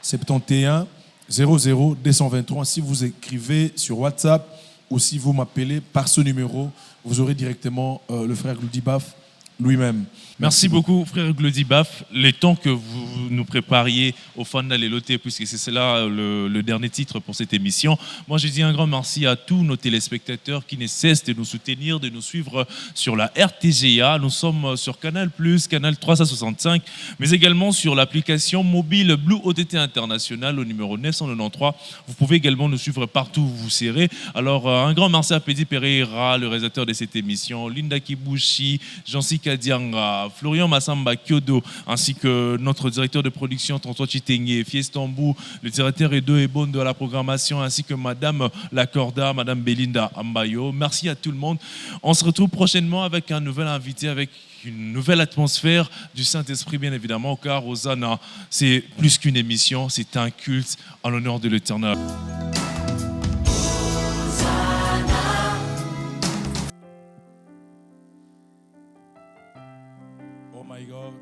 71 00 223. Si vous écrivez sur WhatsApp ou si vous m'appelez par ce numéro, vous aurez directement le frère Glody Baf lui-même. Merci beaucoup, frère Glody Baf. Le temps que vous nous prépariez au Fanda Leloté, puisque c'est cela le dernier titre pour cette émission. Moi, je dis un grand merci à tous nos téléspectateurs qui ne cessent de nous soutenir, de nous suivre sur la RTGA. Nous sommes sur Canal+, Canal 365, mais également sur l'application mobile Blue OTT International au numéro 993. Vous pouvez également nous suivre partout où vous serez. Alors, un grand merci à Pedi Pereira, le réalisateur de cette émission, Linda Kibushi, Jansi Kadianga, Florian Massamba Kyodo, ainsi que notre directeur de production, Tonton Chitengue, Fiestambou, le directeur Edo Ebondo à la programmation, ainsi que Madame Lacorda, Madame Belinda Ambayo. Merci à tout le monde. On se retrouve prochainement avec un nouvel invité, avec une nouvelle atmosphère du Saint-Esprit, bien évidemment, car Hosanna, c'est plus qu'une émission, c'est un culte en l'honneur de l'Éternel. Oh my God.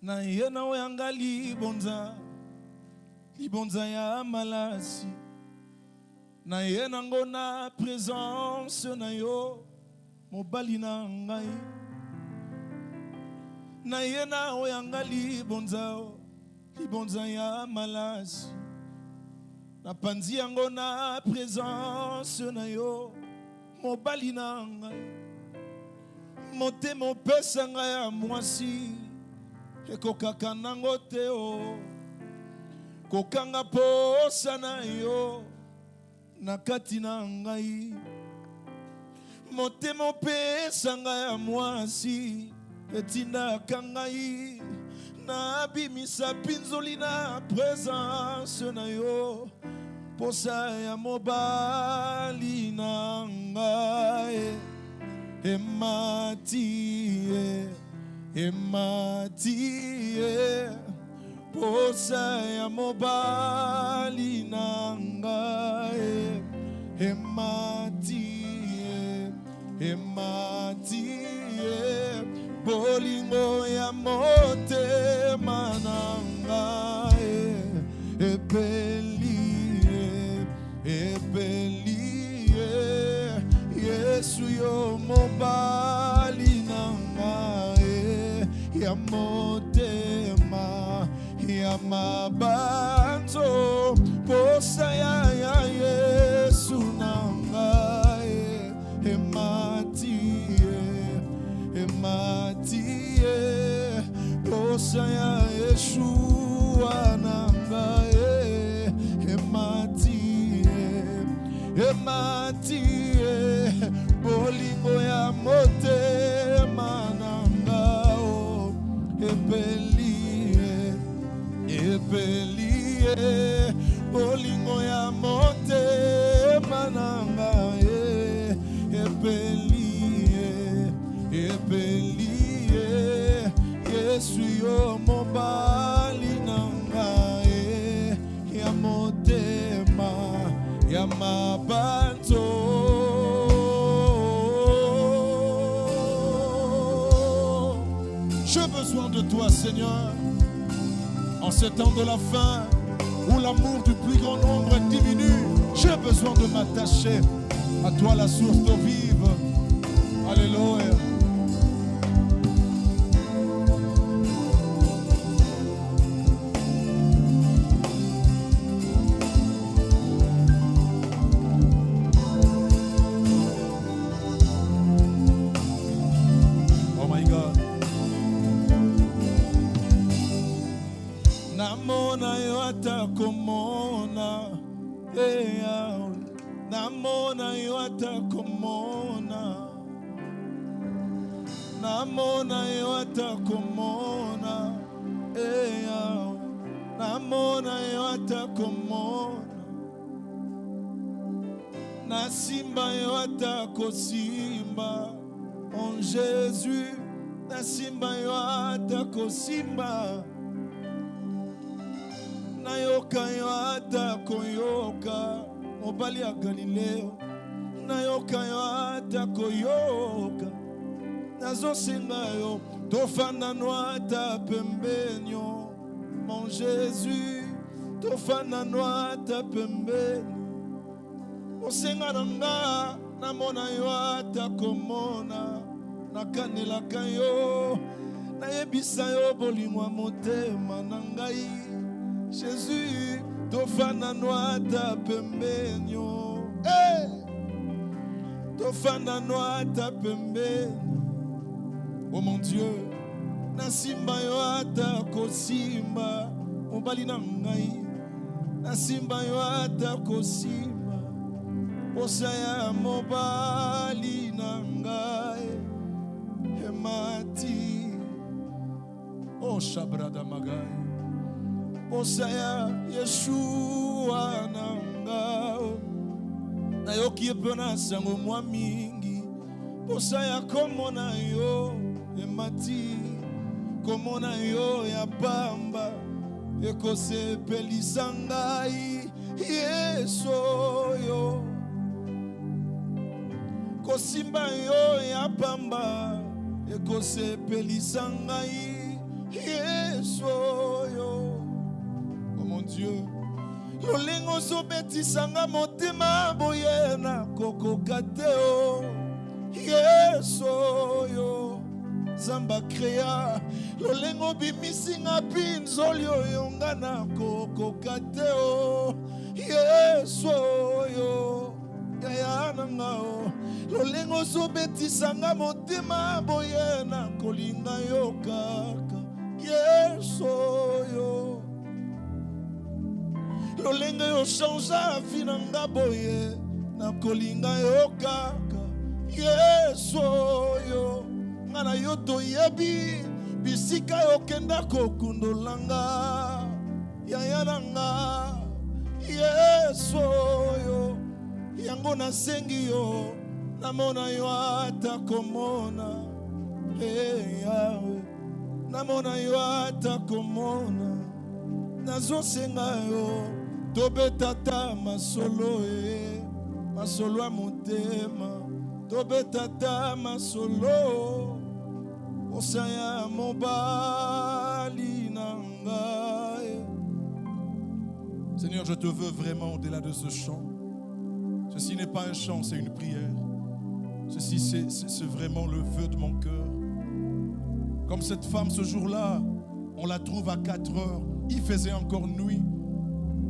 Na yena oyanga libonza ya malasi. Na yena ngona présence na yo mobali na ngai. Na yena oyanga libonza ya malasi. Na panzi yango na présence na yo mobali na ngai. Motema opesa ngai ya mwasi ekokaka nango te o. Kokanga posa na yo na kati na ngai. Motema opesa ngai ya mwasi etindaka ngai. Na bimisa pinzoli na présence na yo posa ya mobali na ngai. Ematie posa ya mobali na ngai. ematie, ematie, bolingo ya motema nanga, epelie, epelie, Yesu yo mobali nanga, ya motema, ya mabanzo, posa ya Yesu nanga, ematie, ematie, posa ya Yeshua nanga, ematie, ematie, bolingo ya motema nanga, epelie, epelie, bolingo ya motema nanga, epelie, epelie, Yesu yo mobali nanga, ya motema, ya mabanzo. J'ai besoin de toi, Seigneur, en ce temps de la fin, où l'amour du plus grand nombre diminue. J'ai besoin de m'attacher à toi, la source d'eau vive. Alléluia. Oh my God. Namona yo atakomona, namona yo atakomona, namona yo atakomona, namona yo atakomona, na simba yo atakosimba, en Jésus, na simba yo atakosimba. Nayoka yo atakoyoka, mobali ya Galileo. Nayoka yo atakoyoka, nazosenga yo tofanano ata pembenyo, mon Jésus, tofanano ata pembenyo. Osenga nanga, namona yo atakomona, nakanelaka yo, nayebisa yo bolingo motema nangai. Jésus, tofanano ata pembenyo, tofanano ata pembenyo. Oh mon Dieu, nasimba yo ata kosimba, mobali na ngai, nasimba yo ata kosimba, posa ya mobali na ngai, emati, oh shabrada magai. Osaya Yeshua nanga, nayoki epena sango mwa mingi. Osaya komona yo emati, komona yo ya pamba, ekosepelisa ngai Yesu yo. Kosimba yo ya pamba, ekosepelisa ngai Yesu yo. Mon Dieu, lolengo sobetisanga motema boyena kokokateo, Yesu yo. Zamba krea lolengo bimisinga pinzolio yongana kokokateo, Yesu yo. Yayanangao lolengo sobetisanga motema boyena kolinga yo kaka, Yesu yo. Lolenga yo chanja finanga boye, na kolinga yo kaka, Yesu yo. Ngana yo toyebi, bisika yo kenda kokundolanga, yayananga, Yesu yo. Yango nasengi yo, namona yo atakomona, Yahweh, namona yo atakomona, nazosenga yo, tobetata masolo masolo ya motema tobetata masolo osaya mobali na ngai. Seigneur, je te veux vraiment au-delà de ce chant. Ceci n'est pas un chant, c'est une prière. Ceci, c'est vraiment le vœu de mon cœur. Comme cette femme ce jour-là, on la trouve à 4 heures. Il faisait encore nuit.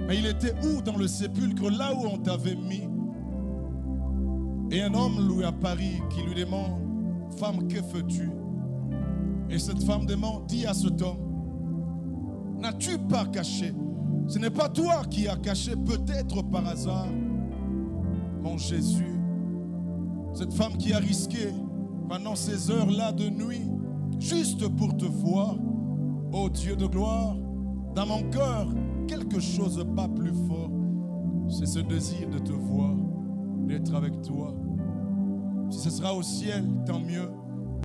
Mais il était où dans le sépulcre, là où on t'avait mis? Et un homme lui apparaît qui lui demande, femme, que fais-tu? Et cette femme demande, dis à cet homme, n'as-tu pas caché? Ce n'est pas toi qui as caché, peut-être par hasard, mon Jésus. Cette femme qui a risqué pendant ces heures-là de nuit, juste pour te voir, ô Dieu de gloire, dans mon cœur, quelque chose bat plus fort. C'est ce désir de te voir, d'être avec toi. Si ce sera au ciel, tant mieux.